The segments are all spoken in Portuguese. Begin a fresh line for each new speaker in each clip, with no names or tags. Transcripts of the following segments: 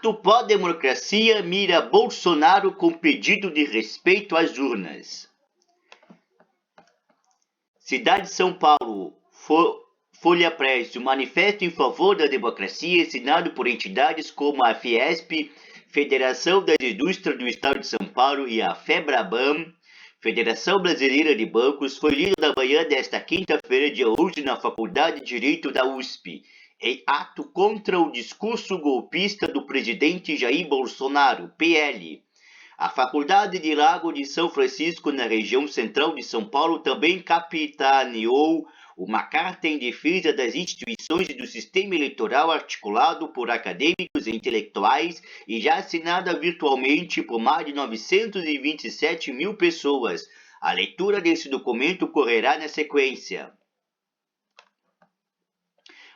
Ato pró-democracia mira Bolsonaro com pedido de respeito às urnas. Cidade de São Paulo, Folha Press, um manifesto em favor da democracia assinado por entidades como a Fiesp, Federação das Indústrias do Estado de São Paulo e a FEBRABAN, Federação Brasileira de Bancos, foi lido na manhã desta quinta-feira, dia 11, na Faculdade de Direito da USP, em ato contra o discurso golpista do presidente Jair Bolsonaro, PL. A Faculdade de Lago de São Francisco, na região central de São Paulo, também capitaneou uma carta em defesa das instituições e do sistema eleitoral articulado por acadêmicos e intelectuais e já assinada virtualmente por mais de 927 mil pessoas. A leitura desse documento ocorrerá na sequência.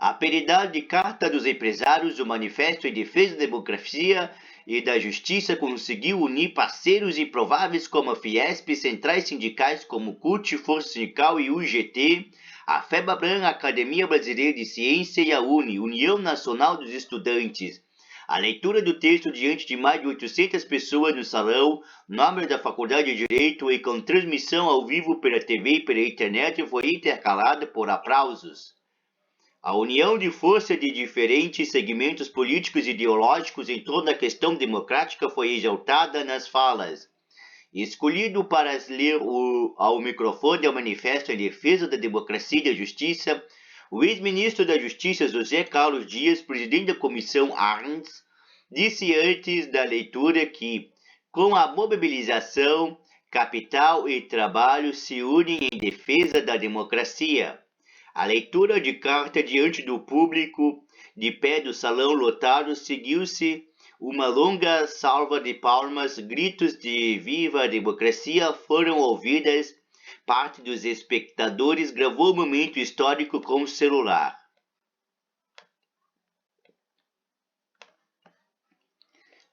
A peridade de Carta dos Empresários, o Manifesto em Defesa da Democracia e da Justiça, conseguiu unir parceiros improváveis como a Fiesp, centrais sindicais como CUT, Força Sindical e UGT, a FEBRABAN, Academia Brasileira de Ciência e a UNE, União Nacional dos Estudantes. A leitura do texto diante de mais de 800 pessoas no salão, nobre da Faculdade de Direito e com transmissão ao vivo pela TV e pela internet foi intercalada por aplausos. A união de força de diferentes segmentos políticos e ideológicos em torno da questão democrática foi exaltada nas falas. Escolhido para ler ao microfone o manifesto em defesa da democracia e da justiça, o ex-ministro da Justiça José Carlos Dias, presidente da Comissão Arns, disse antes da leitura que, com a mobilização, capital e trabalho se unem em defesa da democracia. A leitura de carta diante do público, de pé do salão lotado, seguiu-se uma longa salva de palmas, gritos de viva a democracia foram ouvidas. Parte dos espectadores gravou o momento histórico com o celular.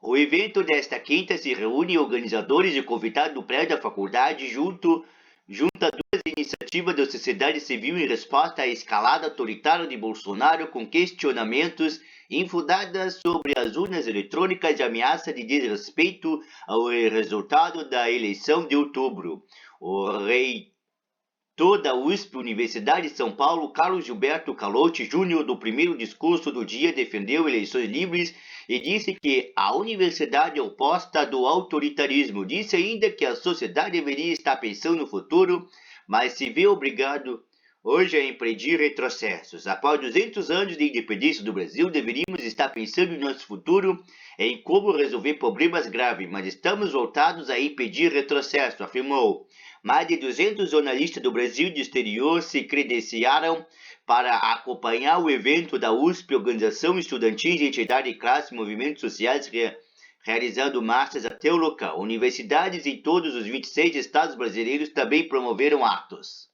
O evento desta quinta se reúne organizadores e convidados do prédio da faculdade junta duas iniciativas da sociedade civil em resposta à escalada autoritária de Bolsonaro com questionamentos infundados sobre as urnas eletrônicas e ameaça de desrespeito ao resultado da eleição de outubro. O reitor da USP, Universidade de São Paulo, Carlos Gilberto Calotti Júnior, no primeiro discurso do dia, defendeu eleições livres e disse que a universidade é oposta do autoritarismo. Disse ainda que a sociedade deveria estar pensando no futuro, mas se vê obrigado hoje a impedir retrocessos. Após 200 anos de independência do Brasil, deveríamos estar pensando no nosso futuro, em como resolver problemas graves, mas estamos voltados a impedir retrocesso, afirmou. Mais de 200 jornalistas do Brasil e do exterior se credenciaram para acompanhar o evento da USP, organização estudantil de entidade de classe e movimentos sociais, realizando marchas até o local. Universidades em todos os 26 estados brasileiros também promoveram atos.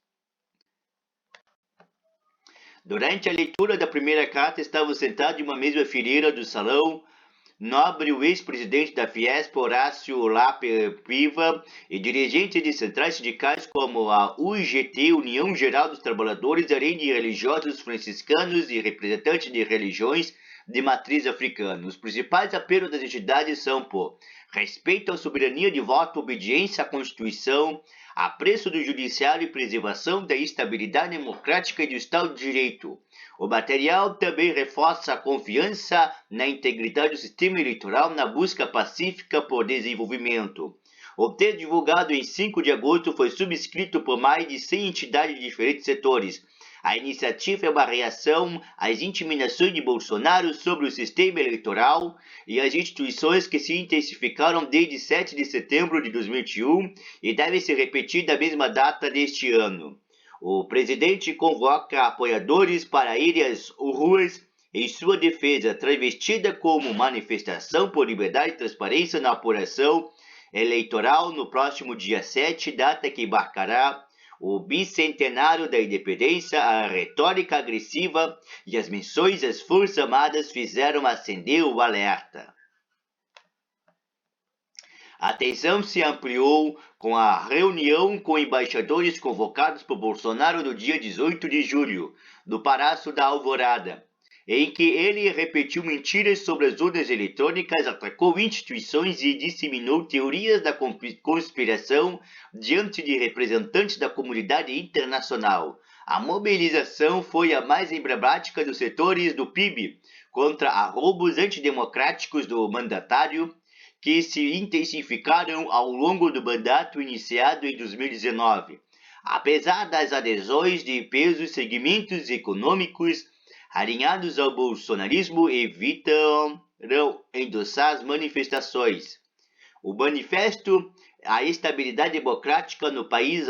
Durante a leitura da primeira carta, estavam sentados em uma mesma fileira do salão nobre o ex-presidente da Fiesp, Horácio Piva, e dirigentes de centrais sindicais como a UGT, União Geral dos Trabalhadores, além de religiosos franciscanos e representantes de religiões de matriz africana. Os principais apelos das entidades são por respeito à soberania de voto, obediência à Constituição, apreço do judiciário e preservação da estabilidade democrática e do Estado de Direito. O material também reforça a confiança na integridade do sistema eleitoral na busca pacífica por desenvolvimento. O texto divulgado em 5 de agosto foi subscrito por mais de 100 entidades de diferentes setores. A iniciativa é uma reação às intimidações de Bolsonaro sobre o sistema eleitoral e as instituições que se intensificaram desde 7 de setembro de 2021 e devem se repetir da mesma data deste ano. O presidente convoca apoiadores para ir às ruas em sua defesa, travestida como manifestação por liberdade e transparência na apuração eleitoral no próximo dia 7, data que marcará o bicentenário da independência. A retórica agressiva e as menções às Forças Armadas fizeram acender o alerta. A tensão se ampliou com a reunião com embaixadores convocados por Bolsonaro no dia 18 de julho, no Palácio da Alvorada. em que ele repetiu mentiras sobre as urnas eletrônicas, atacou instituições e disseminou teorias da conspiração diante de representantes da comunidade internacional. A mobilização foi a mais emblemática dos setores do PIB contra arroubos antidemocráticos do mandatário, que se intensificaram ao longo do mandato iniciado em 2019. Apesar das adesões de pesos segmentos econômicos alinhados ao bolsonarismo, evitam endossar as manifestações. O manifesto, a estabilidade democrática no país,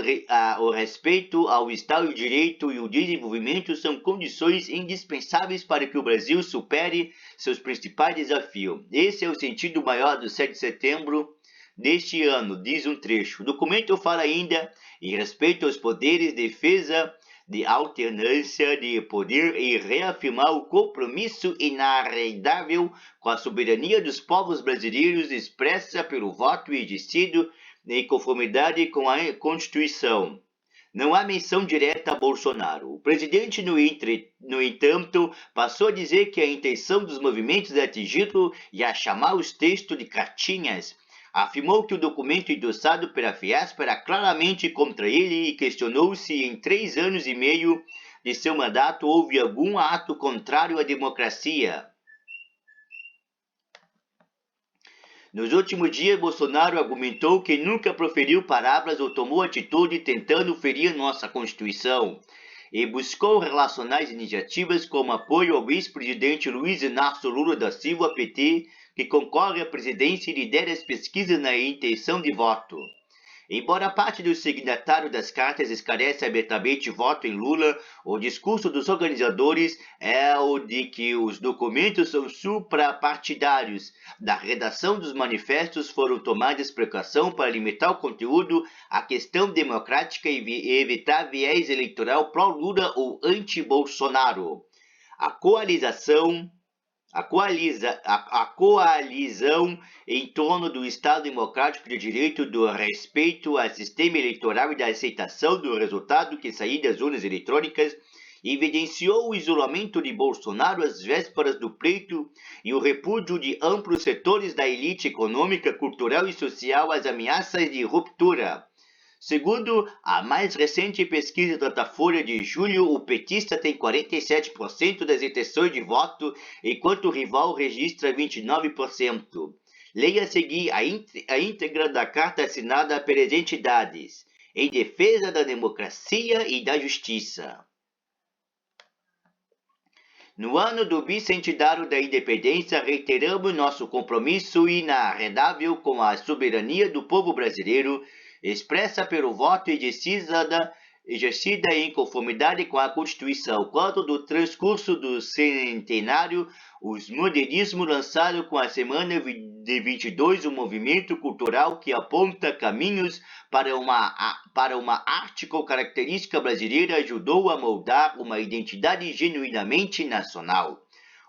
o respeito ao Estado de Direito e o desenvolvimento são condições indispensáveis para que o Brasil supere seus principais desafios. Esse é o sentido maior do 7 de setembro deste ano, diz um trecho. O documento fala ainda em respeito aos poderes, defesa de alternância de poder e reafirmar o compromisso inarredável com a soberania dos povos brasileiros expressa pelo voto exercido em conformidade com a Constituição. Não há menção direta a Bolsonaro. O presidente, no entanto, passou a dizer que a intenção dos movimentos é atingi-lo e a chamar os textos de cartinhas. Afirmou que o documento endossado pela Fiesp era claramente contra ele e questionou se em 3 anos e meio de seu mandato houve algum ato contrário à democracia. Nos últimos dias, Bolsonaro argumentou que nunca proferiu palavras ou tomou atitude tentando ferir nossa Constituição e buscou relacionar as iniciativas como apoio ao ex-presidente Luiz Inácio Lula da Silva, PT, que concorre à presidência e lidera as pesquisas na intenção de voto. Embora parte dos signatários das cartas esclarece abertamente voto em Lula, o discurso dos organizadores é o de que os documentos são suprapartidários. Da redação dos manifestos foram tomadas precaução para limitar o conteúdo à questão democrática e evitar viés eleitoral pró-Lula ou anti-Bolsonaro. A coalizão em torno do Estado Democrático de Direito, do respeito ao sistema eleitoral e da aceitação do resultado que sair das urnas eletrônicas evidenciou o isolamento de Bolsonaro às vésperas do pleito e o repúdio de amplos setores da elite econômica, cultural e social às ameaças de ruptura. Segundo a mais recente pesquisa da Datafolha de julho, o petista tem 47% das intenções de voto, enquanto o rival registra 29%. Leia a seguir a íntegra da carta assinada pelas entidades, em defesa da democracia e da justiça. No ano do bicentenário da independência, reiteramos nosso compromisso inarredável com a soberania do povo brasileiro, expressa pelo voto exercida em conformidade com a Constituição. Quanto do transcurso do centenário, os modernismos lançaram com a Semana de 22 um movimento cultural que aponta caminhos para uma arte com característica brasileira, ajudou a moldar uma identidade genuinamente nacional.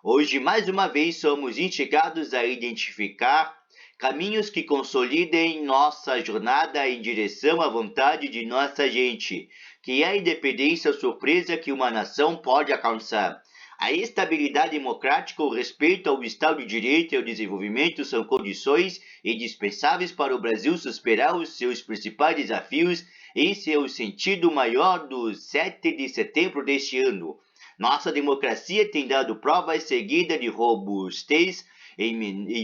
Hoje, mais uma vez, somos instigados a identificar caminhos que consolidem nossa jornada em direção à vontade de nossa gente, que é a independência surpresa que uma nação pode alcançar. A estabilidade democrática, o respeito ao Estado de Direito e ao desenvolvimento são condições indispensáveis para o Brasil superar os seus principais desafios. Esse é o sentido maior do 7 de setembro deste ano. Nossa democracia tem dado provas seguidas de robustez em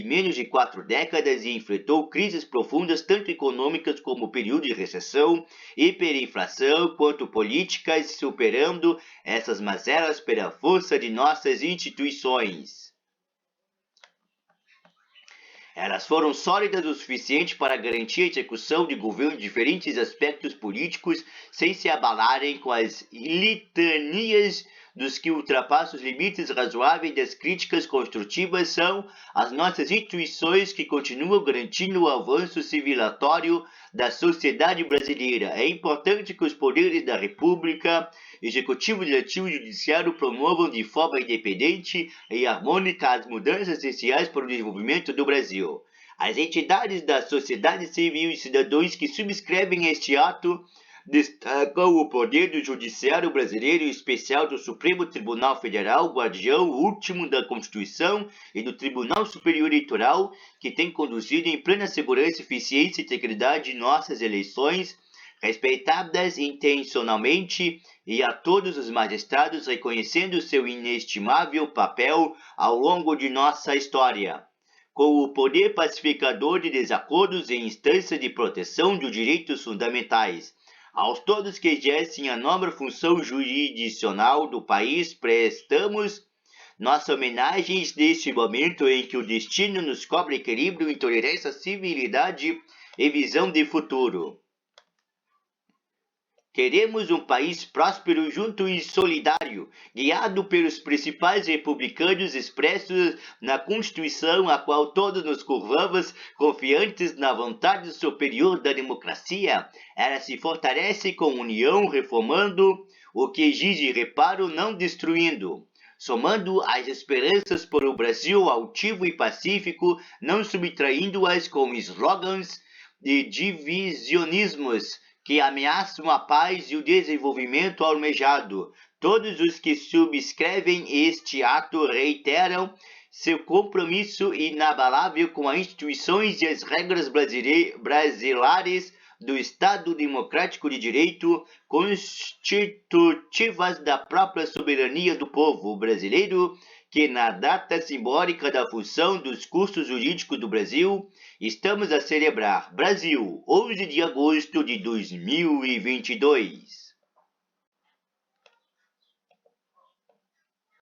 menos de 4 décadas e enfrentou crises profundas, tanto econômicas como período de recessão, hiperinflação, quanto políticas, superando essas mazelas pela força de nossas instituições. Elas foram sólidas o suficiente para garantir a execução de governo em diferentes aspectos políticos, sem se abalarem com as litanias dos que ultrapassam os limites razoáveis das críticas construtivas. São as nossas instituições que continuam garantindo o avanço civilizatório da sociedade brasileira. É importante que os poderes da República, Executivo, Legislativo e Judiciário promovam de forma independente e harmônica as mudanças essenciais para o desenvolvimento do Brasil. As entidades da sociedade civil e cidadãos que subscrevem este ato destacam o poder do Judiciário Brasileiro, em especial do Supremo Tribunal Federal, guardião último da Constituição, e do Tribunal Superior Eleitoral, que tem conduzido em plena segurança, eficiência e integridade nossas eleições, respeitadas intencionalmente, e a todos os magistrados reconhecendo seu inestimável papel ao longo de nossa história. Com o poder pacificador de desacordos em instância de proteção de direitos fundamentais. Aos todos que exercem a nobre função jurisdicional do país, prestamos nossa homenagem neste momento em que o destino nos cobra equilíbrio, intolerância, civilidade e visão de futuro. Queremos um país próspero, junto e solidário, guiado pelos principais republicanos expressos na Constituição, a qual todos nos curvamos, confiantes na vontade superior da democracia. Ela se fortalece com união, reformando o que exige reparo, não destruindo. Somando as esperanças por um Brasil altivo e pacífico, não subtraindo-as com slogans de divisionismos que ameaçam a paz e o desenvolvimento almejado. Todos os que subscrevem este ato reiteram seu compromisso inabalável com as instituições e as regras brasileiras do Estado Democrático de Direito, constitutivas da própria soberania do povo brasileiro, que na data simbólica da função dos cursos jurídicos do Brasil, estamos a celebrar. Brasil, 11 de agosto de 2022.